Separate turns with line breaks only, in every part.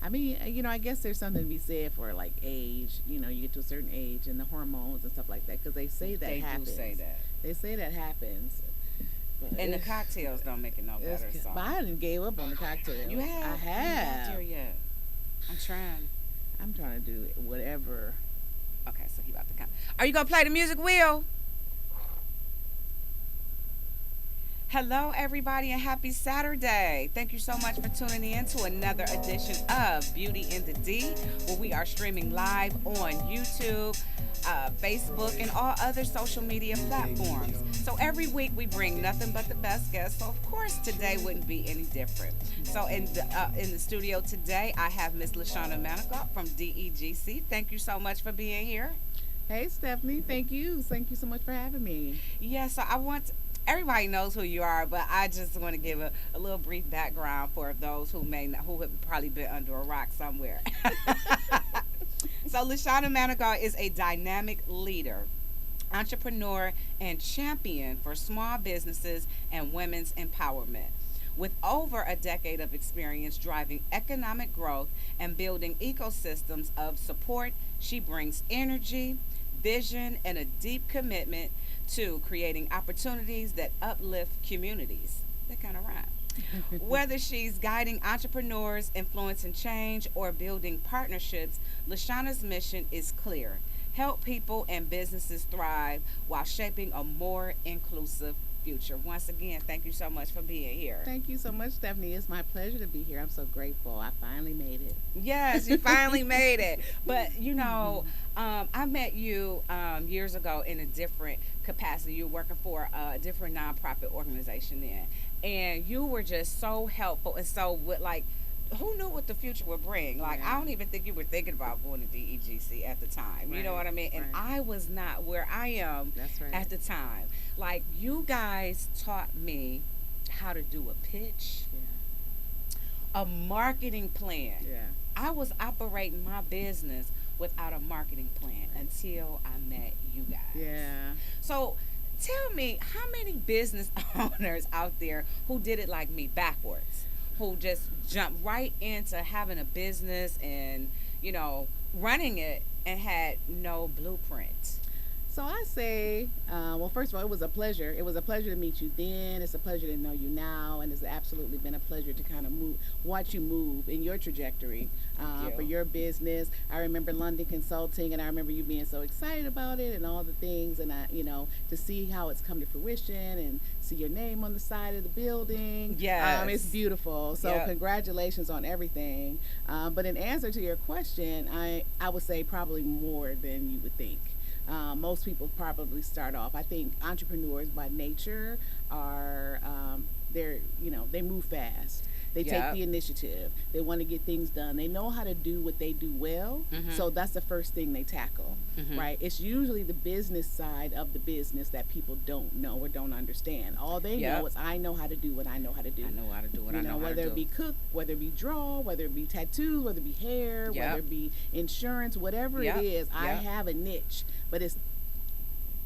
I mean, I guess there's something to be said for like age. You get to a certain age and the hormones and stuff like that because they say that
They do say
happens.
that.
They say that happens. But
And the cocktails don't make it no better. So
but I didn't gave up on the
you
cocktails. I
have? I ain't got there
have.
yet. I'm trying.
I'm trying to do whatever.
Okay, so he about to come. Are you gonna play the music wheel? Hello, everybody, and happy Saturday. Thank you so much for tuning in to another edition of Beauty in the D, where we are streaming live on YouTube, Facebook, and all other social media platforms. So every week we bring nothing but the best guests. So of course today wouldn't be any different. So in the studio today, I have Miss Lashana Manigault from DEGC. Thank you so much for being here.
Hey, Stephanie. Thank you. Thank you so much for having me.
Yeah, so I want everybody knows who you are, but I just want to give a little brief background for those who may not, who have probably been under a rock somewhere. So Lashana Manigault is a dynamic leader, entrepreneur, and champion for small businesses and women's empowerment. With over a decade of experience driving economic growth and building ecosystems of support, she brings energy, vision, and a deep commitment to creating opportunities that uplift communities. That kind of rhyme. Whether she's guiding entrepreneurs, influencing change, or building partnerships, Lashana's mission is clear: help people and businesses thrive while shaping a more inclusive future. Once again, thank you so much for being here.
Thank you so much, Stephanie. It's my pleasure to be here. I'm so grateful. I finally made it.
Yes, you finally made it. But
Mhm.
I met you years ago in a different capacity. You were working for a different nonprofit organization then, and you were just so helpful and so with like. Who knew what the future would bring? Like, I
Yeah.
don't even think you were thinking about going to DEGC at the time. You know
Right.
what I mean? And
Right.
I was not where I am
That's right.
at the time. Like, you guys taught me how to do a pitch,
Yeah.
a marketing plan.
Yeah.
I was operating my business without a marketing plan until I met you guys.
Yeah.
So tell me, how many business owners out there who did it like me backwards, who just jumped right into having a business and, running it and had no blueprint?
So I say, well, first of all, it was a pleasure. It was a pleasure to meet you then. It's a pleasure to know you now, and it's absolutely been a pleasure to kind of watch you move in your trajectory
Thank
for
you.
your business. I remember London Consulting, and I remember you being so excited about it and all the things, and to see how it's come to fruition and see your name on the side of the building. It's
Yes.
beautiful. So
Yep.
congratulations on everything. But in answer to your question, I would say probably more than you would think. Most people probably start off. I think entrepreneurs by nature are they move fast. They take
Yep.
the initiative. They want to get things done. They know how to do what they do well.
Mhm.
So that's the first thing they tackle,
Mhm.
right? It's usually the business side of the business that people don't know or don't understand. All they know
Yep.
is I know how to do what I know how to do.
I know how to do what I know how to
Whether it
do.
be cook, whether it be draw, whether it be tattoos, whether it be hair, whether
Yep.
it be insurance, whatever it
Yep.
is, I
Yep.
have a niche. But it's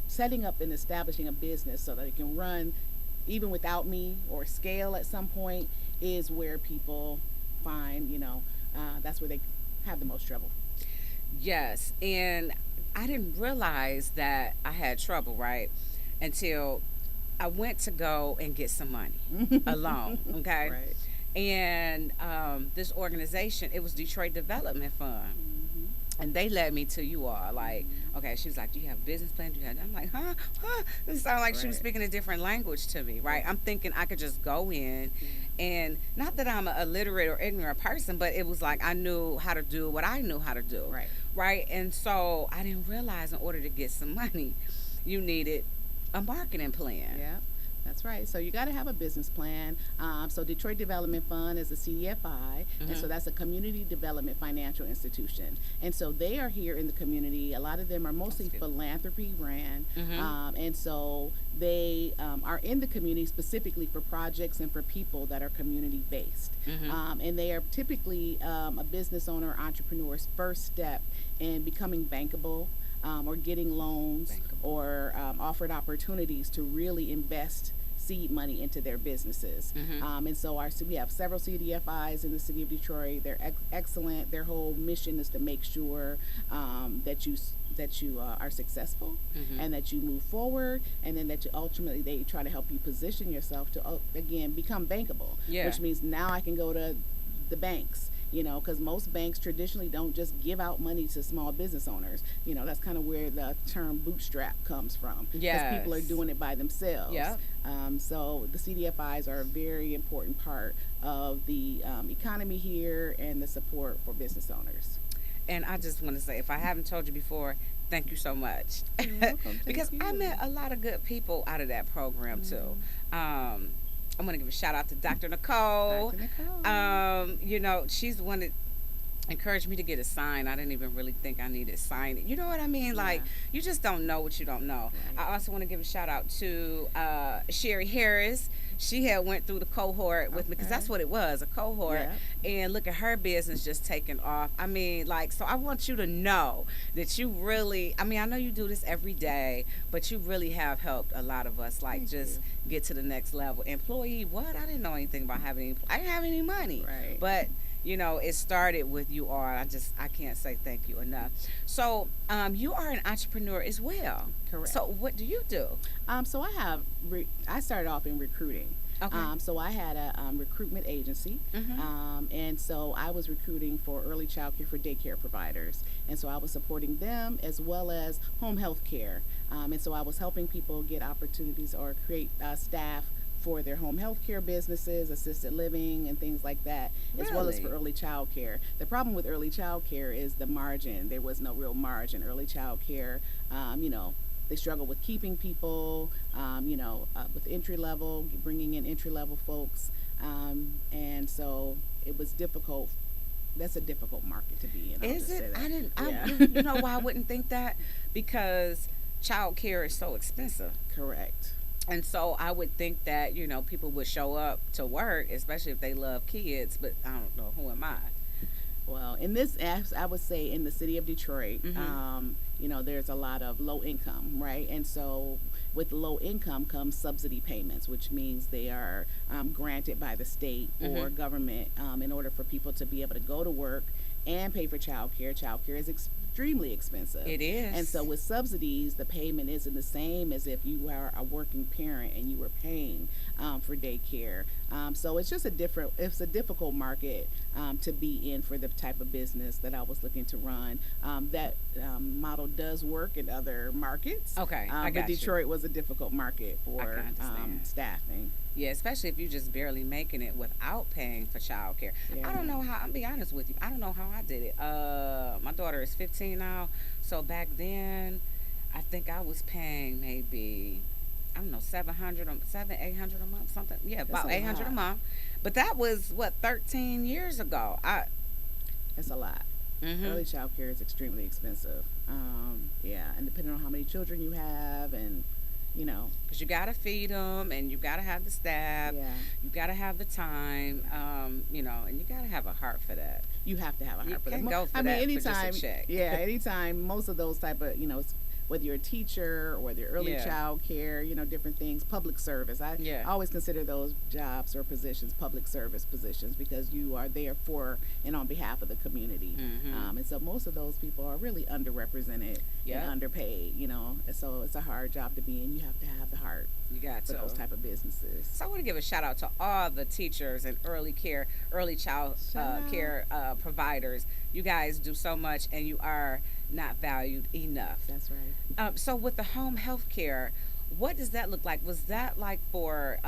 setting up and establishing a business so that it can run even without me or scale at some point is where people find, that's where they have the most trouble.
Yes, and I didn't realize that I had trouble, right? Until I went to go and get some money alone, okay?
Right.
And this organization, it was Detroit Development Fund.
Hmm.
And they led me to you all. Like,
Hmm.
okay, she was like, "Do you have a business plan? Do you have?" I'm like, "Huh, huh." This sounded like she was
Right.
speaking a different language to me, right?
Yeah.
I'm thinking I could just go in,
Yeah.
and not that I'm a illiterate or ignorant person, but it was like I knew how to do what I knew how to do,
Right.
right? And so I didn't realize in order to get some money, you needed a marketing plan.
Yeah, that's right. So you got to have a business plan. So Detroit Development Fund is a CDFI, and so
Hmm.
that's a community development financial institution. And so they are here in the community. A lot of them are mostly
Excuse me.
philanthropy ran,
Hmm.
and so they are in the community specifically for projects and for people that are community based.
Hmm.
And they are typically a business owner or entrepreneur's first step in becoming bankable, or getting loans
Bankable.
or offered opportunities to really invest seed money into their businesses. And so we have several CDFIs in the city of Detroit. They're excellent. Their whole mission is to make sure that you are successful, and that you move forward, and then that you ultimately they try to help you position yourself to again become bankable, which means now I can go to the banks, because most banks traditionally don't just give out money to small business owners. That's kind of where the term bootstrap comes from, because people are doing it by themselves. So the CDFIs are a very important part of the economy here and the support for business owners.
And I just want to say, if I haven't told you before, thank you so much.
You're welcome.
Because
Thank
I
you.
met a lot of good people out of that program too. I'm going to give a shout out to Dr. Nicole.
Dr. Nicole.
She's the one that encouraged me to get a sign. I didn't even really think I needed signing. You know what I mean? Like, you just don't know what you don't know.
Right.
I also want to give a shout out to Sherry Harris. She had went through the cohort with me, because that's what it was, a cohort. And look at her business just taking off. I mean, like, so I want you to know that you really, I know you do this every day, but you really have helped a lot of us, like, just get to the next level. Employee, what? I didn't know anything about having any, I didn't have any money.
Right.
But it started with you all. I can't say thank you enough. So, you are an entrepreneur as well.
Correct.
So, what do you do?
So I started off in recruiting.
Okay.
So I had a recruitment agency, and so I was recruiting for early child care for daycare providers, and so I was supporting them as well as home health care, and so I was helping people get opportunities or create staff for their home health care businesses, assisted living, and things like that, as well as for early child care. The problem with early child care is the margin. There was no real margin. Early child care, they struggle with keeping people, with entry level, bringing in entry level folks, and so it was difficult. That's a difficult market to be in.
Is it? You know why I wouldn't think that? Because child care is so expensive.
Correct.
And so I would think that people would show up to work, especially if they love kids. But I don't know, who am I?
Well, in this, I would say, in the city of Detroit, there's a lot of low income, right? And so with low income comes subsidy payments, which means they are granted by the state or government in order for people to be able to go to work and pay for child care. Child care is extremely expensive.
It is.
And so with subsidies, the payment isn't the same as if you are a working parent and you were paying for daycare. So it's just a difficult market to be in for the type of business that I was looking to run. That model does work in other markets.
Okay, I got
but Detroit was a difficult market for staffing.
Yeah, especially if you're just barely making it without paying for child care.
Yeah.
I don't know how, I'll be honest with you, I don't know how I did it. My daughter is 15 now, so back then, I think I was paying maybe, I don't know, 800 a month, something. Yeah, about 800 a month. But that was, 13 years ago.
That's a lot. Early child care is extremely expensive. And depending on how many children you have, and
because you gotta feed them, and you gotta have the staff, you gotta have the time, and you gotta have a heart for that.
You have to have a heart for that.
You can't go for that
anytime,
for just a check.
Anytime, most of those type of, whether you're a teacher or whether you're early child care, different things, public service. I always consider those jobs or positions public service positions, because you are there for and on behalf of the community. And so most of those people are really underrepresented and underpaid, so it's a hard job to be in. You have to have the heart.
You got
for those type of businesses.
So I want to give a shout out to all the teachers and early child care providers. You guys do so much, and you are not valued enough.
That's right.
So with the home health care, what does that look like? Was that like for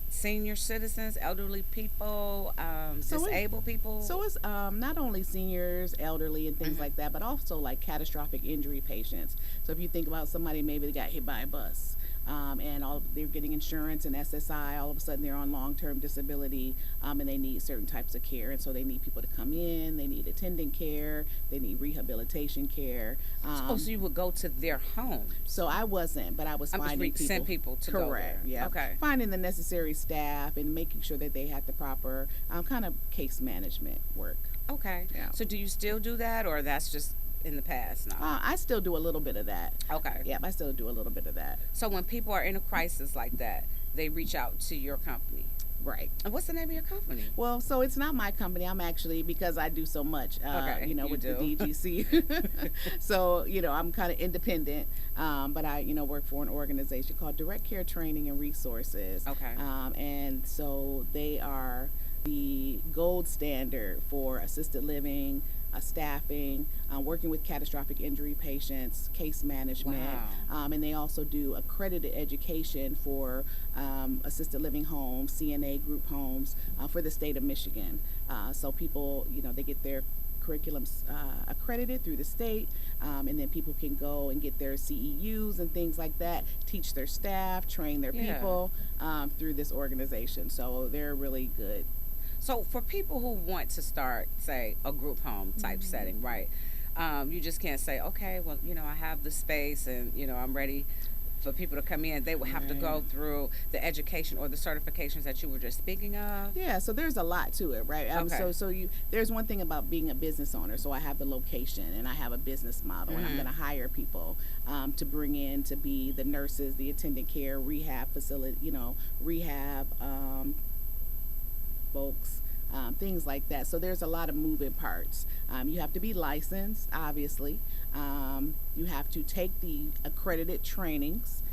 senior citizens, elderly people, disabled people?
So it's not only seniors, elderly, and things like that, but also like catastrophic injury patients. So if you think about somebody maybe that got hit by a bus, and they're getting insurance and SSI, all of a sudden they're on long-term disability, and they need certain types of care, and so they need people to come in, they need attendant care, they need rehabilitation care.
So you would go to their homes?
So I wasn't, but I was finding people.
Send people to go there.
Yeah.
Okay.
Finding the necessary staff and making sure that they had the proper kind of case management work.
Okay.
Yeah.
So do you still do that, or that's just in the past now?
I still do a little bit of that.
Okay.
Yeah, I still do a little bit of that.
So when people are in a crisis like that, they reach out to your company.
Right.
And what's the name of your company?
Well, so it's not my company. I'm actually, because I do so much,
Okay, you
with the
do.
DGC. So, I'm kind of independent, but I, work for an organization called Direct Care Training and Resources.
Okay.
And so they are the gold standard for assisted living, staffing, working with catastrophic injury patients, case management,
Wow.
and they also do accredited education for assisted living homes, CNA group homes for the state of Michigan. So people, they get their curriculums accredited through the state, and then people can go and get their CEUs and things like that, teach their staff, train their
Yeah.
people through this organization. So they're really good.
So for people who want to start, say, a group home type setting, right? You just can't say, okay, well, I have the space and, I'm ready for people to come in. They would have to go
Right.
through the education or the certifications that you were just speaking of.
Yeah, so there's a lot to it, right?
Okay.
So there's one thing about being a business owner. So I have the location and I have a business model, and I'm going to hire people to bring in to be the nurses, the attendant care, rehab facility, rehab folks, things like that. So there's a lot of moving parts. You have to be licensed, obviously. You have to take the accredited trainings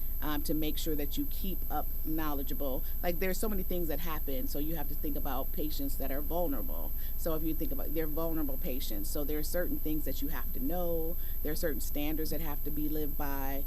to make sure that you keep up knowledgeable. Like there's so many things that happen, so you have to think about patients that are vulnerable. So if you think about, they're vulnerable patients, so there are certain things that you have to know. There are certain standards that have to be lived by.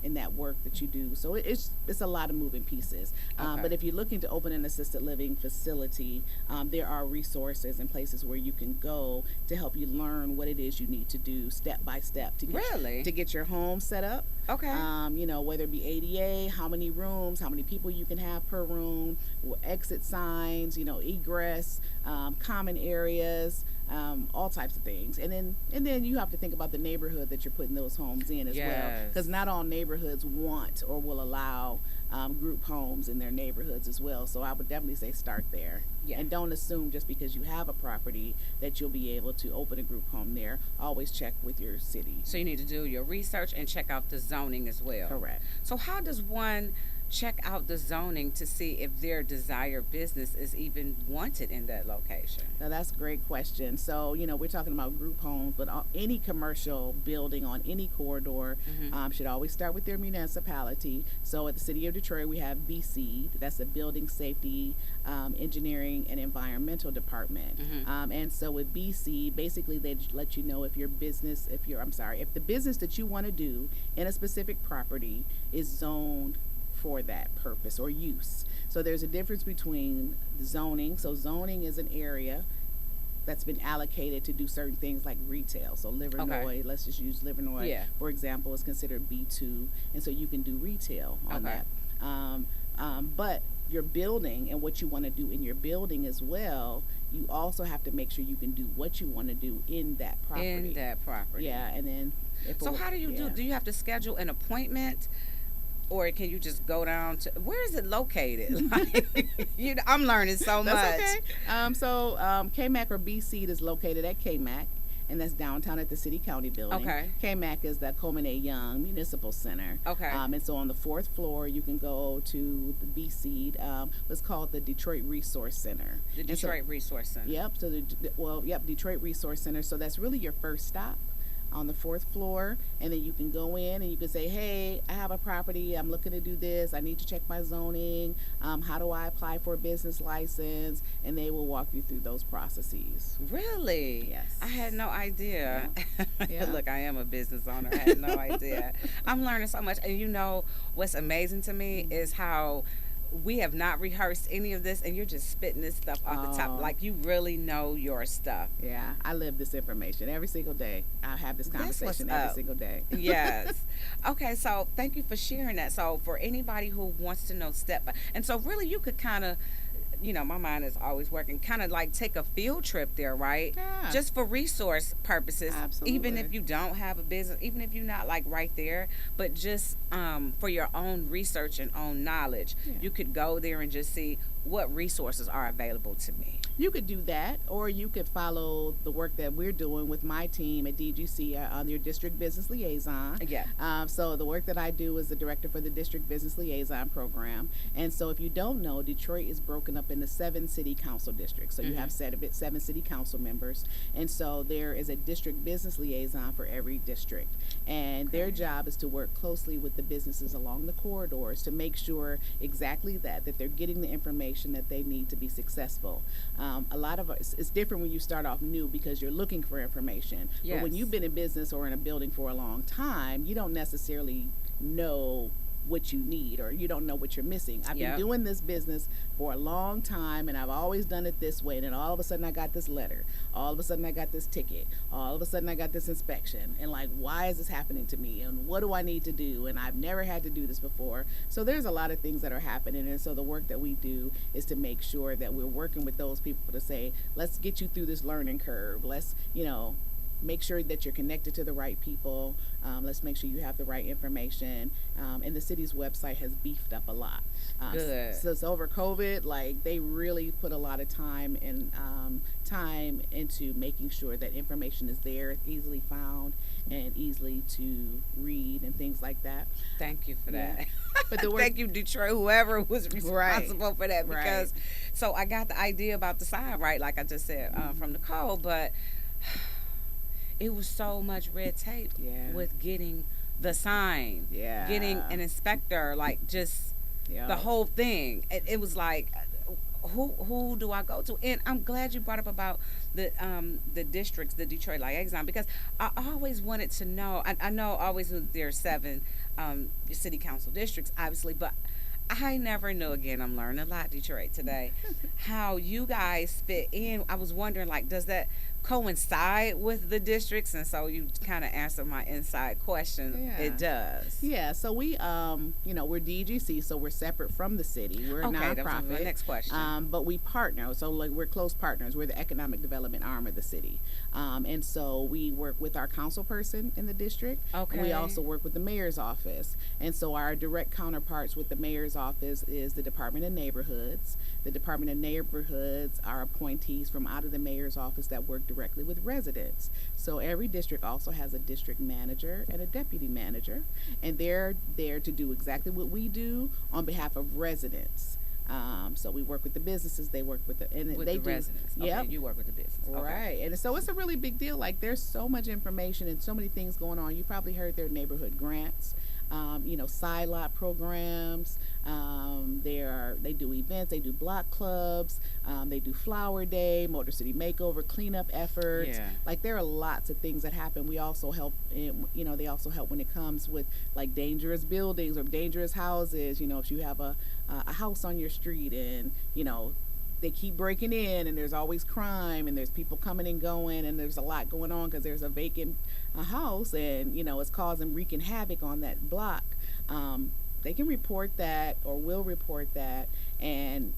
In that work that you do. So it's a lot of moving pieces.
Okay.
But if you're looking to open an assisted living facility, there are resources and places where you can go to help you learn what it is you need to do step by step to get,
Really?
to get your home set up.
Okay.
Whether it be ADA, how many rooms, how many people you can have per room, exit signs, egress, common areas, all types of things. And then you have to think about the neighborhood that you're putting those homes in as well,
Yes.
because not all neighborhoods want or will allow group homes in their neighborhoods as well. So I would definitely say start there.
Yeah.
And don't assume just because you have a property that you'll be able to open a group home there. Always check with your city.
So you need to do your research and check out the zoning as well.
Correct.
So how does one check out the zoning to see if their desired business is even wanted in that location?
Now that's a great question. So, we're talking about group homes, but any commercial building on any corridor should always start with their municipality. So at the City of Detroit, we have BC, that's the Building Safety, Engineering, and Environmental Department. And so with BC, basically they let you know if your business, if the business that you want to do in a specific property is zoned for that purpose or use. So there's a difference between zoning. So zoning is an area that's been allocated to do certain things like retail. So Livernois, let's just use Livernois, for example, is considered B2, and so you can do retail on that. But your building and what you want to do in your building as well, you also have to make sure you can do what you want to do in that property.
In that property.
Yeah, and then
So how do you do you have to schedule an appointment? Or can you just go down to, where is it located? Like, I'm learning so much.
That's okay. KMAC or BC is located at KMAC, and that's downtown at the City County Building.
Okay.
KMAC is the Coleman A. Young Municipal Center.
Okay.
And so on the fourth floor, you can go to the BC, what's called the Detroit Resource Center.
The Detroit Resource Center.
Yep. So Detroit Resource Center. So that's really your first stop on the fourth floor, and then you can go in and you can say, hey, I have a property, I'm looking to do this, I need to check my zoning, how do I apply for a business license, and they will walk you through those processes.
Really?
Yes.
I had no idea.
Yeah.
Look, I am a business owner. I had no idea. I'm learning so much. And what's amazing to me is how we have not rehearsed any of this, and you're just spitting this stuff off the top. Like, you really know your stuff.
Yeah, I live this information every single day. I have this conversation every single day.
Yes. Okay, so thank you for sharing that. So for anybody who wants to know and so really you could kind of, my mind is always working, kind of like take a field trip there, right?
Yeah.
Just for resource purposes.
Absolutely.
Even if you don't have a business, even if you're not like right there, but just for your own research and own knowledge, you could go there and just see what resources are available to me.
You could do that, or you could follow the work that we're doing with my team at DGC on your district business liaison.
Yeah.
So the work that I do is the director for the district business liaison program. And so if you don't know, Detroit is broken up into 7 city council districts. So you
Mm-hmm.
have 7 city council members, and so there is a district business liaison for every district. And their
Okay.
job is to work closely with the businesses along the corridors to make sure exactly that they're getting the information that they need to be successful. A lot of us, it's different when you start off new because you're looking for information. But when
Yes.
you've been in business or in a building for a long time, you don't necessarily know what you need, or you don't know what you're missing. I've been
Yep.
doing this business for a long time and I've always done it this way. And then all of a sudden I got this letter. All of a sudden I got this ticket. All of a sudden I got this inspection. And like, why is this happening to me? And what do I need to do? And I've never had to do this before. So there's a lot of things that are happening. And so the work that we do is to make sure that we're working with those people to say, let's get you through this learning curve. Let's, make sure that you're connected to the right people. Let's make sure you have the right information. And the city's website has beefed up a lot.
Good.
So over COVID, like they really put a lot of time and time into making sure that information is there, easily found, and easily to read and things like that.
Thank you for
Yeah.
that.
But the work,
Thank you, Detroit, whoever was
right,
responsible for that.
right.
Because, so I got the idea about the sign, right, like I just said, from Nicole, but it was so much red tape
Yeah.
with getting the sign,
Yeah.
getting an inspector, like just
Yeah.
the whole thing. It was like, who do I go to? And I'm glad you brought up about the districts, the Detroit liaison, because I always wanted to know. I know always there's 7 city council districts, obviously, but I never knew. Again, I'm learning a lot, Detroit, today. How you guys fit in. I was wondering, like, does that coincide with the districts? And so you kind of answered my inside question.
Yeah.
It does.
Yeah, so we're DGC, so we're separate from the city. We're a
Okay, that was my
nonprofit.
next question.
But we partner, so like we're close partners. We're the economic development arm of the city, and so we work with our council person in the district.
Okay.
And we also work with the mayor's office, and so our direct counterparts with the mayor's office is the Department of Neighborhoods. The Department of Neighborhoods are appointees from out of the mayor's office that work directly with residents. So every district also has a district manager and a deputy manager, and they're there to do exactly what we do on behalf of residents. So we work with the businesses, they work with
With
they
the
do.
residents. Okay,
Yep.
you work with the business. Okay.
Right. And so it's a really big deal. Like there's so much information and so many things going on. You probably heard their neighborhood grants, side lot programs. They do events, they do block clubs, they do Flower Day, Motor City Makeover, cleanup efforts.
Yeah.
Like there are lots of things that happen. We also help they also help when it comes with like dangerous buildings or dangerous houses. If you have a house on your street and they keep breaking in and there's always crime and there's people coming and going and there's a lot going on because there's a vacant house and it's causing wreaking havoc on that block. They can report that or will report that and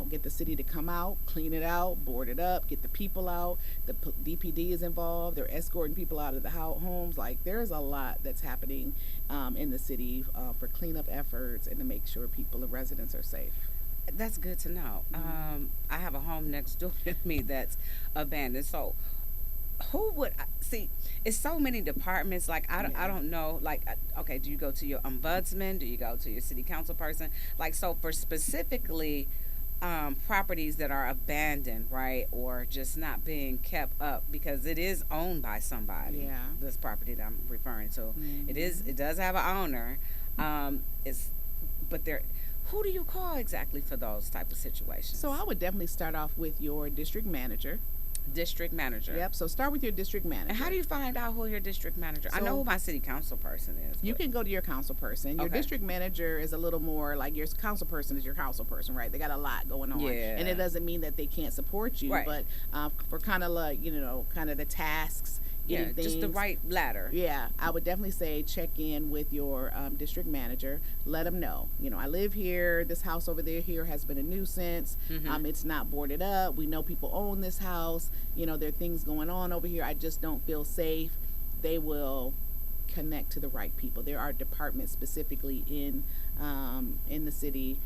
get the city to come out, clean it out, board it up, get the people out. The DPD is involved. They're escorting people out of the homes. Like there's a lot that's happening in the city for cleanup efforts and to make sure people and residents are safe.
That's good to know. I have a home next door to me that's abandoned. So, who would see? It's so many departments. Like I don't know. Like, okay, do you go to your ombudsman? Do you go to your city council person? Like, so for specifically properties that are abandoned, right, or just not being kept up because it is owned by somebody.
Yeah.
This property that I'm referring to,
Mhm.
It does have an owner. It's, but there. Who do you call exactly for those type of situations?
So I would definitely start off with your district manager.
District manager.
Yep. So start with your district manager.
And how do you find out who your district manager? I know
So-
who my city council person is.
You
but-
can go to your council person. Your
Okay.
district manager is a little more like your council person is your council person, right? They got a lot going on.
Yeah.
And it doesn't mean that they can't support you,
Right.
but for kind of like, kind of the tasks,
Yeah,
getting
just the
things-
right ladder.
Yeah, I would definitely say check in with your district manager. Let them know. I live here. This house over here has been a nuisance.
Mhm.
It's not boarded up. We know people own this house. There are things going on over here. I just don't feel safe. They will connect to the right people. There are departments specifically in the city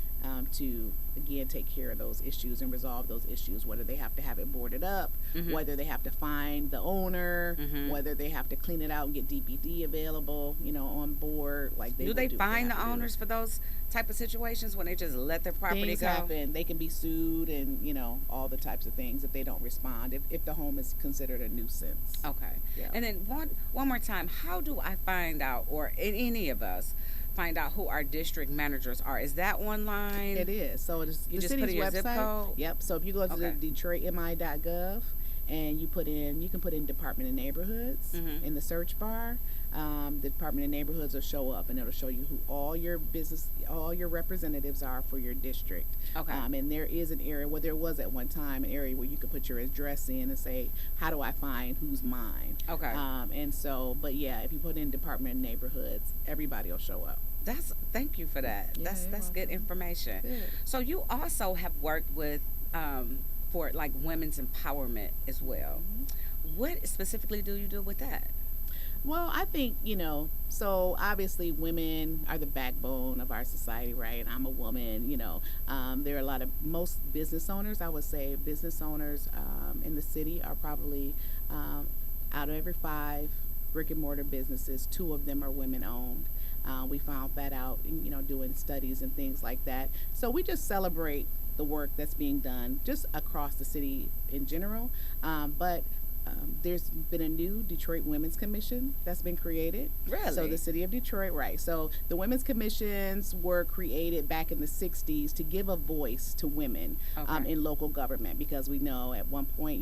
to again take care of those issues and resolve those issues, whether they have to have it boarded up,
Mm-hmm.
whether they have to find the owner,
Mm-hmm.
whether they have to clean it out and get DPD available, on board, like they
Do
will
they
do what they
find
have
the
to do.
owners for those type of situations when they just let their property
Things
go?
happen. They can be sued and, all the types of things if they don't respond, if the home is considered a nuisance.
Okay.
Yeah.
And then one more time, how do I find out, or any of us find out who our district managers are? Is that online?
It is. So it's
You
the
just put
city's
in your
website.
zip code?
Yep. So if you go to
Okay.
the DetroitMI.gov and you can put in Department of Neighborhoods
Mm-hmm.
in the search bar. The Department of Neighborhoods will show up and it'll show you who all your representatives are for your district.
Okay.
And there is an area, there was at one time an area where you could put your address in and say, how do I find who's mine?
Okay.
And so, but yeah, if you put in Department of Neighborhoods, everybody will show up.
Thank you for that.
Yeah,
That's good information.
Good.
So you also have worked with for like women's empowerment as well. What specifically do you do with that?
Well, I think, so obviously women are the backbone of our society, right? And I'm a woman, there are most business owners, I would say business owners in the city are probably out of every 5 brick and mortar businesses, 2 of them are women owned. We found that out, doing studies and things like that. So we just celebrate the work that's being done just across the city in general. But there's been a new Detroit Women's Commission that's been created.
Really?
So the city of Detroit, right. So the women's commissions were created back in the 60s to give a voice to women
Okay.
in local government, because we know at one point,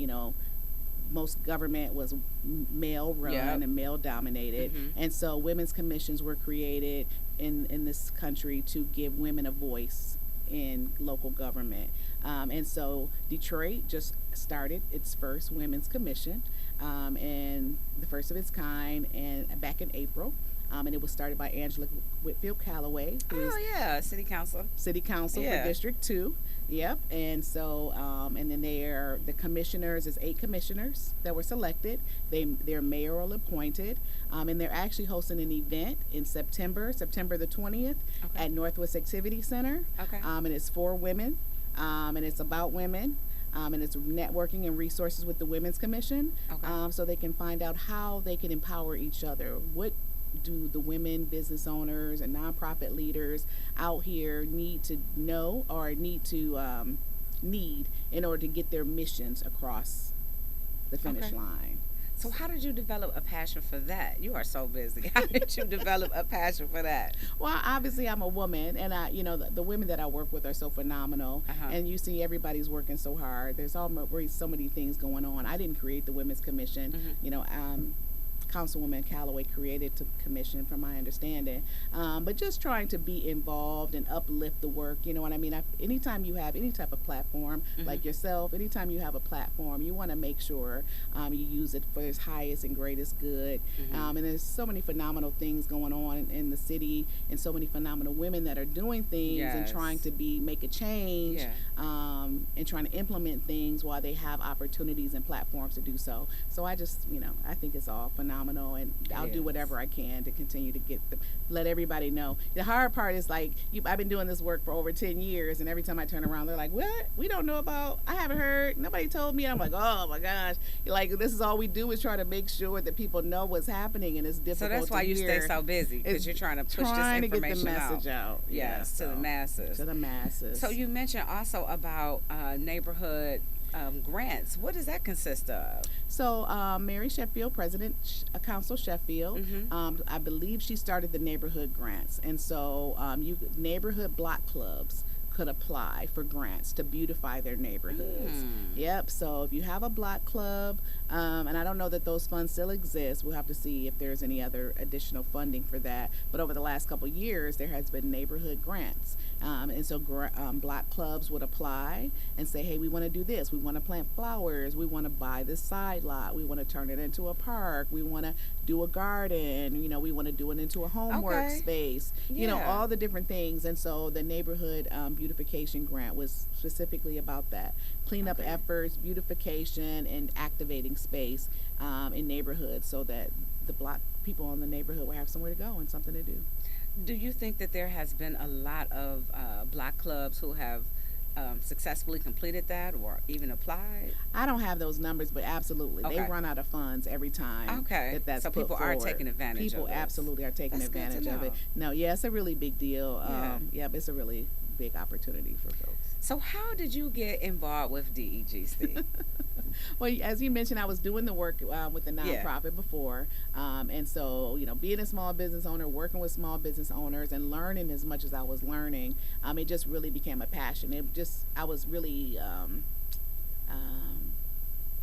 most government was male run
Yep.
and male dominated.
Mhm.
And so women's commissions were created in this country to give women a voice in local government. And so Detroit just started its first women's commission, and the first of its kind, and back in April. And it was started by Angela Whitfield Calloway, who's
Oh yeah, city council.
city council
Yeah.
for District 2. Yep. And so, and then the commissioners, is 8 commissioners that were selected. They're mayoral appointed. And they're actually hosting an event in September the 20th
Okay.
at Northwest Activity Center.
Okay.
And it's for women. And it's about women. And it's networking and resources with the Women's Commission.
Okay.
So they can find out how they can empower each other. What do the women business owners and nonprofit leaders out here need to know, or need in order to get their missions across the finish
Okay.
line?
So how did you develop a passion for that? You are so busy. How did you develop a passion for that?
Well, obviously I'm a woman, and the women that I work with are so phenomenal,
Uh-huh.
and you see everybody's working so hard. There's always so many things going on. I didn't create the Women's Commission.
Mhm.
Councilwoman Calloway created the commission, from my understanding, but just trying to be involved and uplift the work. You know what I mean? Anytime you have any type of platform, like yourself, anytime you have a platform, you want to make sure you use it for its highest and greatest good. And there's so many phenomenal things going on in the city, and so many phenomenal women that are doing things and
Yes.
trying to make a change,
Yeah.
and trying to implement things while they have opportunities and platforms to do so. So I just, I think it's all phenomenal, and I'll do
is.
whatever I can to continue to let everybody know. The hard part is I've been doing this work for over 10 years, and every time I turn around, they're like, "What? We don't know about. I haven't heard. Nobody told me." And I'm like, "Oh my gosh!" This is all we do is try to make sure that people know what's happening, and it's difficult.
So that's why
to
you
hear.
stay so busy, because
It's
you're trying to push
trying
this
to get the
information
message out. Yeah,
Yes, to the
so,
masses.
To the masses.
So you mentioned also about neighborhood grants. What does that consist of?
So Mary Sheffield, President Council Sheffield,
Mhm.
I believe she started the neighborhood grants, and so neighborhood block clubs could apply for grants to beautify their neighborhoods. Yep. So if you have a block club, and I don't know that those funds still exist. We'll have to see if there's any other additional funding for that. But over the last couple of years, there has been neighborhood grants, and so block clubs would apply and say, "Hey, we want to do this. We want to plant flowers. We want to buy this side lot. We want to turn it into a park. We want to do a garden. We want to do it into a homework
Okay.
space.
Yeah.
All the different things." And so the neighborhood beautification grant was specifically about that: cleanup
Okay.
efforts, beautification, and activating space in neighborhoods, so that the block people in the neighborhood will have somewhere to go and something to do.
Do you think that there has been a lot of black clubs who have successfully completed that or even applied?
I don't have those numbers, but absolutely, they
Okay.
run out of funds every time
Okay.
that's
So
put
people are
forward.
taking advantage
People
of this.
absolutely are taking
That's good to
advantage of it.
know.
No, yeah, it's a really big deal.
Yeah.
Yeah, it's a really big opportunity for folks.
So how did you get involved with DEGC?
Well, as you mentioned, I was doing the work with the
Yeah.
nonprofit before, and so being a small business owner, working with small business owners, and learning as much as I was learning, it just really became a passion. I was really um,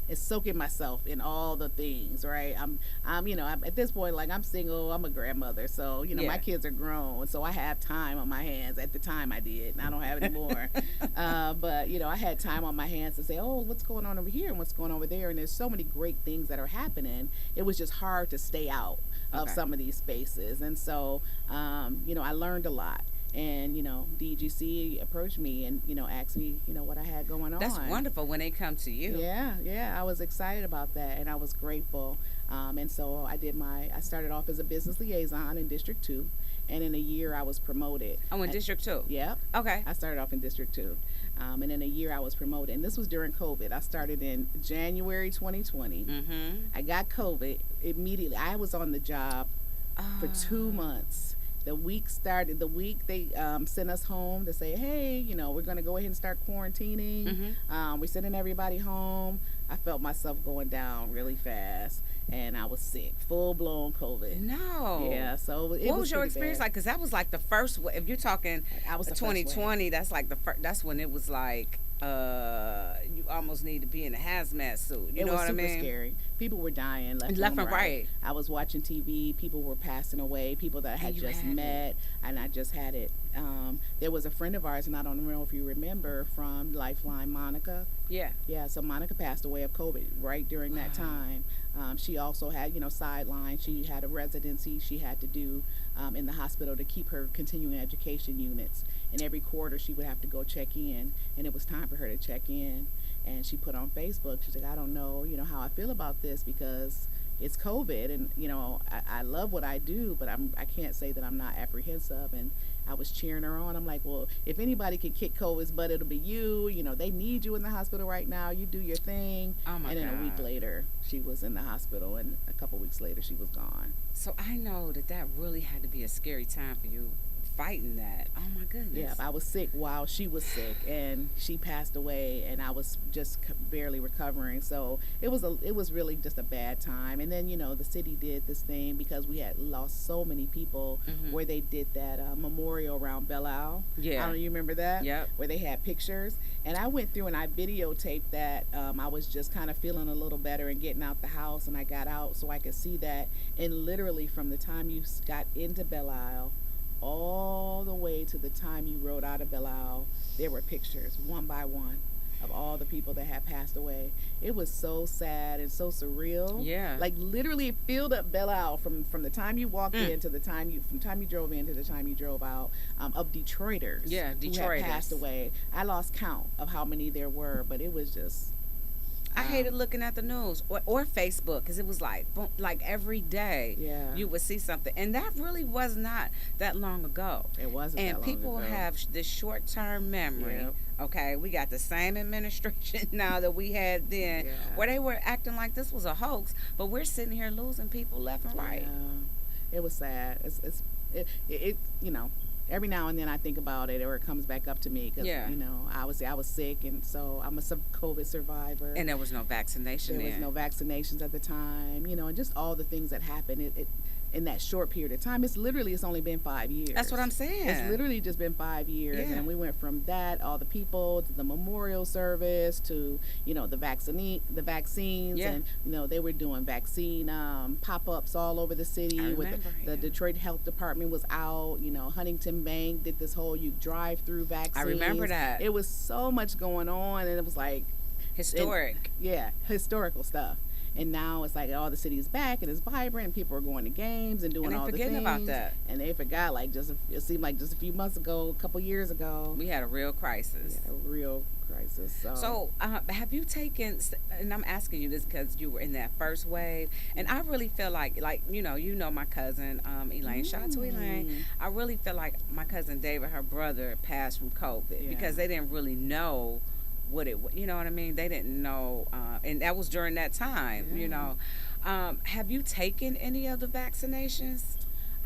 it's soaking myself in all the things, right? I'm at this point, like, I'm single, I'm a grandmother, so my
Yeah.
kids are grown, so I have time on my hands. At the time, I did, and I don't have any more. But I had time on my hands to say, oh, what's going on over here and what's going on over there, and there's so many great things that are happening. It was just hard to stay out of
Okay.
some of these spaces, and so I learned a lot. And DGC approached me and asked me what I had going on.
That's wonderful when they come to you.
Yeah, yeah, I was excited about that, and I was grateful. And so I started off as a business liaison in District 2, and in a year I was promoted.
Oh, in District 2?
Yep.
Okay.
I started off in District 2. And in a year I was promoted. And this was during COVID. I started in January 2020.
Mm-hmm.
I got COVID immediately. I was on the job for 2 months. The week they sent us home to say, hey, we're going to go ahead and start quarantining.
Mm-hmm.
We're sending everybody home. I felt myself going down really fast, and I was sick, full blown COVID.
No.
Yeah, so
what was your experience like? Because that was like the first. If you're talking
I was the
2020, that's like the first. That's when it was like you almost need to be in a hazmat suit. You know what I mean?
It was super scary. People were dying left
and right.
I was watching TV. People were passing away. People that I had just met, and I just had it. There was a friend of ours, and I don't know if you remember, from Lifeline, Monica.
Yeah.
Yeah, so Monica passed away of COVID right during that time. She also had, sideline. She had a residency she had to do in the hospital to keep her continuing education units. And every quarter she would have to go check in, and it was time for her to check in. And she put on Facebook, she's like, I don't know, how I feel about this because it's COVID, and I love what I do, but I can't say that I'm not apprehensive. And I was cheering her on. I'm like, well, if anybody can kick COVID's butt, it'll be you. They need you in the hospital right now. You do your thing.
Oh my
and then
God.
a week later, she was in the hospital, and a couple weeks later, she was gone.
So I know that really had to be a scary time for you, fighting that. Oh my goodness.
Yeah, I was sick while she was sick, and she passed away, and I was just barely recovering. So it was really just a bad time. And then the city did this thing because we had lost so many people, where they did that memorial around Belle Isle.
Yeah.
I don't know, you remember that?
Yep.
Where they had pictures, and I went through and I videotaped that. I was just kind of feeling a little better and getting out the house, and I got out so I could see that. And literally from the time you got into Belle Isle all the way to the time you rode out of Belle Isle, there were pictures one by one of all the people that had passed away. It was so sad and so surreal.
Yeah.
Like literally it filled up Belle Isle from the time you walked in to the time you drove in to the time you drove out, of Detroiters.
Yeah,
who
Detroiters.
had passed away. I lost count of how many there were, but it was just
I hated looking at the news or Facebook because it was like boom, like every day
Yeah.
you would see something, and that really was not that long ago.
It wasn't
And
that long
people
ago.
have this short-term memory.
Yep.
Okay, we got the same administration now that we had then,
Yeah.
where they were acting like this was a hoax, but we're sitting here losing people left and right.
Yeah. It was sad. It every now and then I think about it, or it comes back up to me because
Yeah.
I was sick, and so I'm a COVID survivor.
And there was no vaccination
there was
then.
no vaccinations at the time, and just all the things that happened. It in that short period of time. It's only been 5 years.
That's what I'm saying.
It's literally just been 5 years,
Yeah.
and we went from that, all the people, to the memorial service, to the vaccines,
Yeah.
and they were doing vaccine pop-ups all over the city.
I
With
remember,
the
yeah.
Detroit Health Department was out. Huntington Bank did this whole drive-through vaccines.
I remember that.
It was so much going on, and it was like
Historic.
yeah, historical stuff. And now it's like all the city is back and it's vibrant and people are going to games and
And
doing
they
all the
forgetting about
things.
that.
And they forgot, like, it seemed like just a few months ago, a couple years ago,
We had a real
we
crisis.
had a real crisis. So,
So, have you taken? And I'm asking you this because you were in that first wave, and I really feel like you know my cousin Elaine. Shout out to Elaine.
mm,
I really feel like my cousin David, her brother, passed from COVID
yeah.
because they didn't really know what it. You know what I mean? They didn't know, and that was during that time.
Yeah.
Have you taken any of the vaccinations?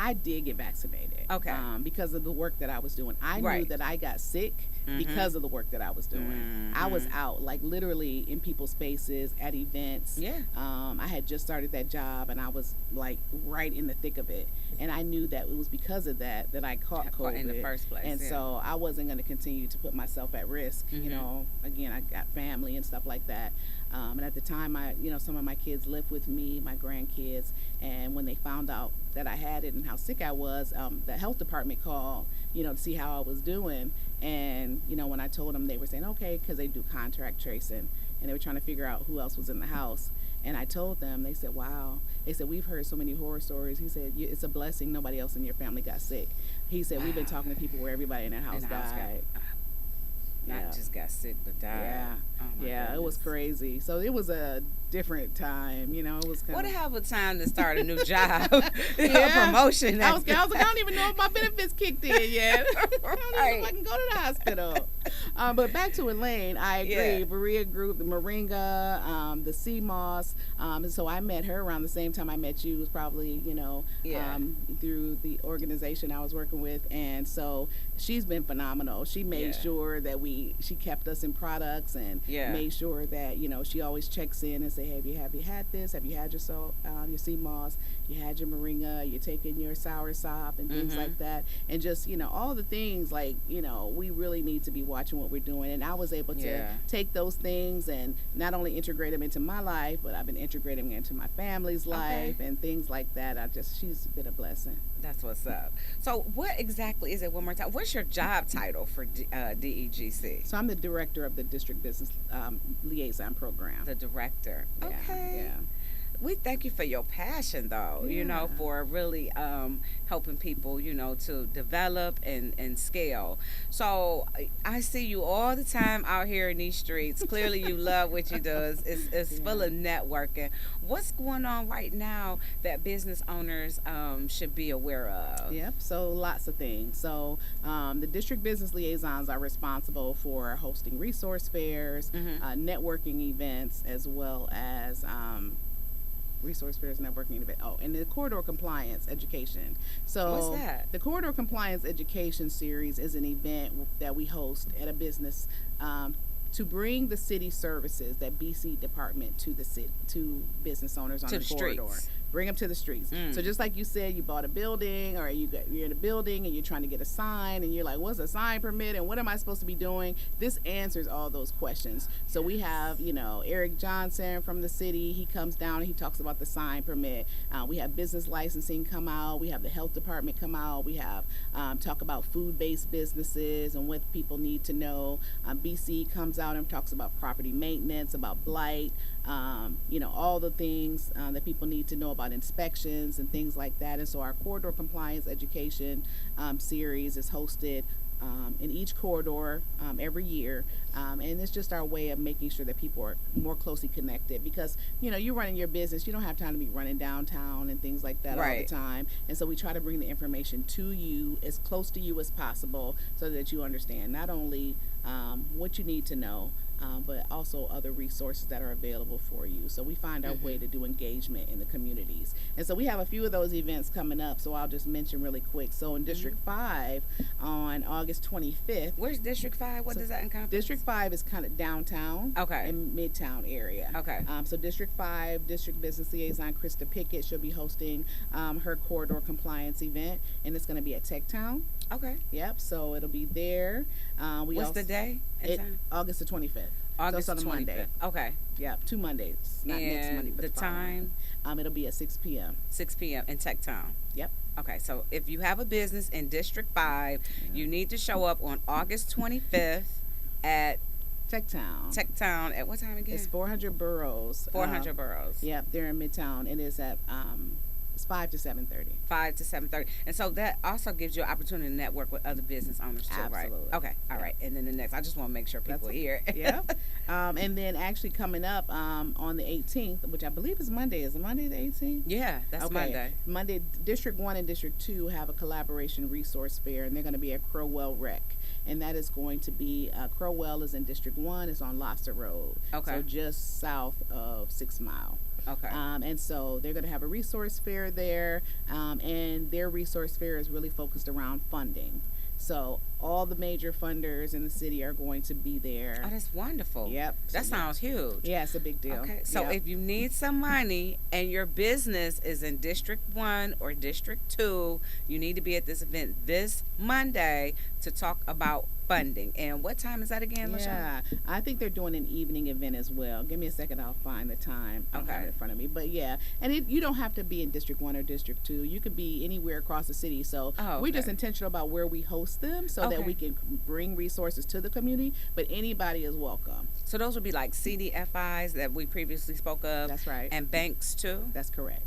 I did get vaccinated
Okay.
because of the work that I was doing. I knew
Right.
that I got sick
Mhm.
because of the work that I was doing. I was
Mhm.
out, like literally in people's spaces, at events.
Yeah.
I had just started that job and I was like right in the thick of it. And I knew that it was because of that I caught
Caught in the
COVID.
first place.
And
Yeah.
so I wasn't going to continue to put myself at risk.
Mhm.
Again, I got family and stuff like that. And at the time, some of my kids lived with me, my grandkids, and when they found out that I had it and how sick I was, the health department called, to see how I was doing. And when I told them, they were saying okay because they do contract tracing, and they were trying to figure out who else was in the house. And I told them, they said, "Wow." They said, "We've heard so many horror stories." He said, "It's a blessing nobody else in your family got sick." He said, "We've been
Wow.
talking to people where everybody in that house
And the house
died."
not
Yeah.
just got sick but died.
Yeah,
Oh my
yeah, it was
goodness.
crazy. So it was a different time. It was kind
What a
of.
hell of a time to start a new job,
Yeah,
promotion.
I don't even know if my benefits kicked in yet. I don't even know if I can go to the hospital. But back to Elaine, I agree.
Yeah.
Berea Group, the Moringa, the Sea Moss. And so I met her around the same time I met you. It was probably
Yeah.
through the organization I was working with, and so she's been phenomenal. She made
Yeah.
sure that she kept us in products and
Yeah.
made sure that she always checks in and say, "Hey, have you had this? Have you had your sea moss? You had your moringa? You're taking your sour sop and things
Mhm.
like that." And just all the things like we really need to be watching what we're doing. And I was able to
Yeah.
take those things and not only integrate them into my life, but I've been integrating them into my family's life
Okay.
and things like that. She's been a blessing.
That's what's up. So, what exactly is it? One more time. What's your job title for DEGC?
So I'm the director of the district business liaison program.
The director.
Yeah,
Okay.
yeah.
We thank you for your passion, though.
Yeah.
For really helping people, to develop and scale. So I see you all the time out here in these streets. Clearly, you love what you do. It's full
Yeah.
of networking. What's going on right now that business owners should be aware of?
Yep. So lots of things. So the district business liaisons are responsible for hosting resource fairs,
Mm-hmm.
networking events, as well as resource fairs, networking event. Oh, and the corridor compliance education. So
What's that?
the corridor compliance education series is an event that we host at a business. To bring the city services that BC department to the city, to business owners on
To
the
the
corridor.
streets.
Bring them to the streets.
Mm.
So just like you said, you bought a building, or you're in a building and you're trying to get a sign, and you're like, "What's a sign permit? And what am I supposed to be doing?" This answers all those questions. So we have, Eric Johnson from the city. He comes down and he talks about the sign permit. We have business licensing come out. We have the health department come out. We have talk about food-based businesses and what people need to know. BC comes out and talks about property maintenance, about blight, all the things that people need to know about inspections and things like that. And so our corridor compliance education series is hosted in each corridor every year. And it's just our way of making sure that people are more closely connected because, you're running your business. You don't have time to be running downtown and things like that all
Right.
the time. And so we try to bring the information to you as close to you as possible so that you understand not only what you need to know, but also other resources that are available for you. So we find our way
Mhm.
to do engagement in the communities. And so we have a few of those events coming up. So I'll just mention really quick. So in District 5 on August 25th,
Where's District 5? What
So
does that encompass?
District 5 is kind of downtown
Okay.
and midtown area.
Okay.
So District 5, District Business Liaison Krista Pickett, she'll be hosting her corridor compliance event, and it's going to be at Tech Town.
Okay.
Yep, so it'll be there.
What's the day and time?
August the 25th.
August
so it's on a Monday.
25th. Okay.
Yep, 2 Mondays. Not next Monday,
And
but
the
following.
time?
It'll be at 6 p.m.
6 p.m. in Tech Town.
Yep.
Okay, so if you have a business in District 5,
Yeah.
you need to show up on August 25th at
Techtown.
Techtown. At what time again?
It's 400 boroughs.
400 boroughs.
Yep, they're in Midtown. It is at it's 5 to 7:30.
5 to 7:30, and so that also gives you an opportunity to network with other business owners too, right?
Absolutely.
Okay, all right. And then the next, I just want to make sure people hear.
Yeah. And then actually coming up on the 18th, which I believe is Monday. Is it Monday the 18th?
Yeah, that's
Okay.
Monday.
Monday, District 1 and District 2 have a collaboration resource fair, and they're going to be at Crowell Rec. And that is going to be, Crowell is in District 1. It's on Losser Road.
Okay.
So just south of 6 Mile.
Okay.
And so they're going to have a resource fair there, and their resource fair is really focused around funding. So all the major funders in the city are going to be there.
Oh, that's wonderful.
Yep.
That sounds huge.
Yeah, it's a big deal.
Okay. So
Yep.
if you need some money and your business is in District 1 or District 2, you need to be at this event this Monday to talk about funding. And what time is that again, LaShawn?
Yeah, I think they're doing an evening event as well. Give me a second, I'll find the time. I don't have it in front of me, but yeah, and you don't have to be in District 1 or District 2. You could be anywhere across the city. So we're just intentional about where we host them, so that we can bring resources to the community. But anybody is welcome.
So those would be like CDFIs that we previously spoke of.
That's right.
And banks too.
That's correct.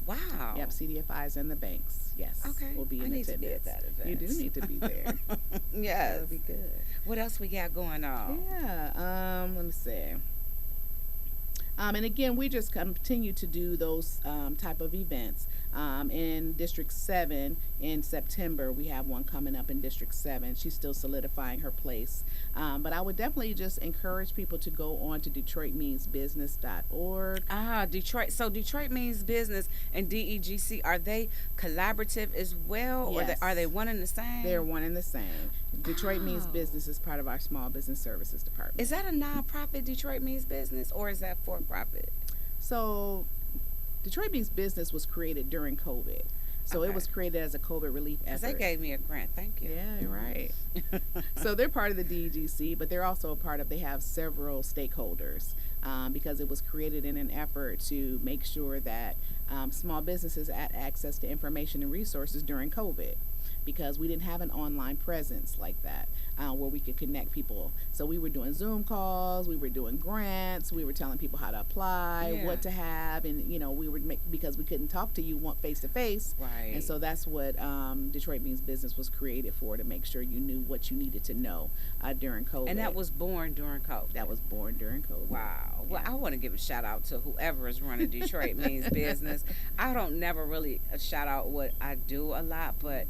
Wow.
Yep, CDFIs and the banks. Yes.
Okay.
Will be in
I need to be at that event.
You do need to be there.
Yes.
That'll be good.
What else we got going on?
Yeah. Let me see. And again, we just continue to do those type of events. In District 7 in September, we have one coming up in District 7. She's still solidifying her place. But I would definitely just encourage people to go on to DetroitMeansBusiness.org.
Detroit. So Detroit Means Business and DEGC, are they collaborative as well?
Yes.
Or are they one and the same?
They're one and the same. Detroit Means Business is part of our Small Business Services Department.
Is that a nonprofit, Detroit Means Business, or is that for profit?
So Detroit Means Business was created during COVID. So it was created as a COVID relief effort.
They gave me a grant. Thank you.
Yeah, you're right. So they're part of the DEGC, but they're also a part of, they have several stakeholders because it was created in an effort to make sure that small businesses had access to information and resources during COVID, because we didn't have an online presence like that where we could connect people. So we were doing Zoom calls, we were doing grants, we were telling people how to apply, what to have, and we would make, because we couldn't talk to you face to face.
Right.
And so that's what Detroit Means Business was created for, to make sure you knew what you needed to know during COVID.
And that was born during COVID.
That was born during COVID.
Wow. Well, I want to give a shout out to whoever is running Detroit Means Business. I don't never really shout out what I do a lot, but